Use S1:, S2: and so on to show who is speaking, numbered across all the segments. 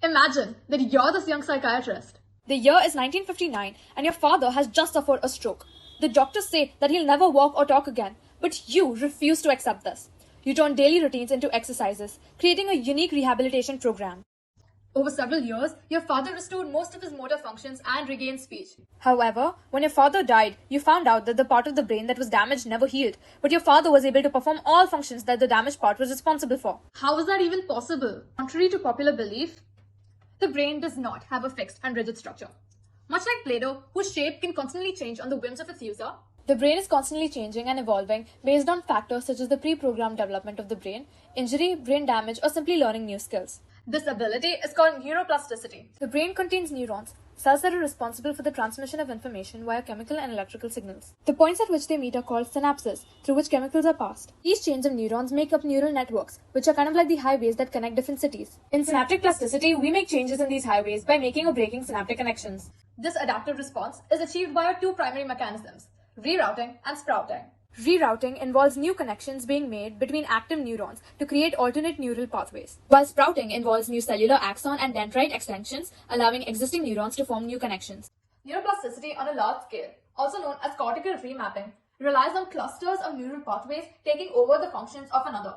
S1: Imagine that you're this young psychiatrist.
S2: The year is 1959 and your father has just suffered a stroke. The doctors say that he'll never walk or talk again, but you refuse to accept this. You turn daily routines into exercises, creating a unique rehabilitation program.
S1: Over several years, your father restored most of his motor functions and regained speech.
S2: However, when your father died, you found out that the part of the brain that was damaged never healed, but your father was able to perform all functions that the damaged part was responsible for.
S1: How was that even possible? Contrary to popular belief, the brain does not have a fixed and rigid structure. Much like Play-Doh, whose shape can constantly change on the whims of its user,
S2: The brain is constantly changing and evolving based on factors such as the pre-programmed development of the brain, injury, brain damage, or simply learning new skills.
S1: this ability is called neuroplasticity.
S2: The brain contains neurons, cells that are responsible for the transmission of information via chemical and electrical signals. The points at which they meet are called synapses, through which chemicals are passed. These chains of neurons make up neural networks, which are kind of like the highways that connect different cities. In synaptic plasticity, we make changes in these highways by making or breaking synaptic connections.
S1: This adaptive response is achieved by our two primary mechanisms, rerouting and sprouting.
S2: Rerouting involves new connections being made between active neurons to create alternate neural pathways, while sprouting involves new cellular axon and dendrite extensions, allowing existing neurons to form new connections.
S1: Neuroplasticity on a large scale, also known as cortical remapping, relies on clusters of neural pathways taking over the functions of another.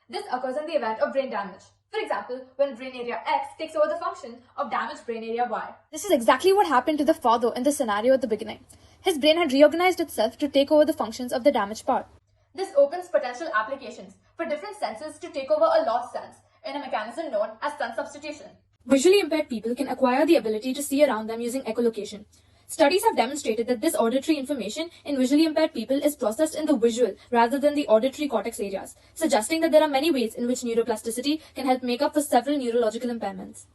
S1: This occurs in the event of brain damage. For example, when brain area X takes over the function of damaged brain area Y.
S2: This is exactly what happened to the father in the scenario at the beginning. His brain had reorganized itself to take over the functions of the damaged part.
S1: This opens potential applications for different senses to take over a lost sense in a mechanism known as sense substitution.
S2: Visually impaired people can acquire the ability to see around them using echolocation. Studies have demonstrated that this auditory information in visually impaired people is processed in the visual rather than the auditory cortex areas, suggesting that there are many ways in which neuroplasticity can help make up for several neurological impairments.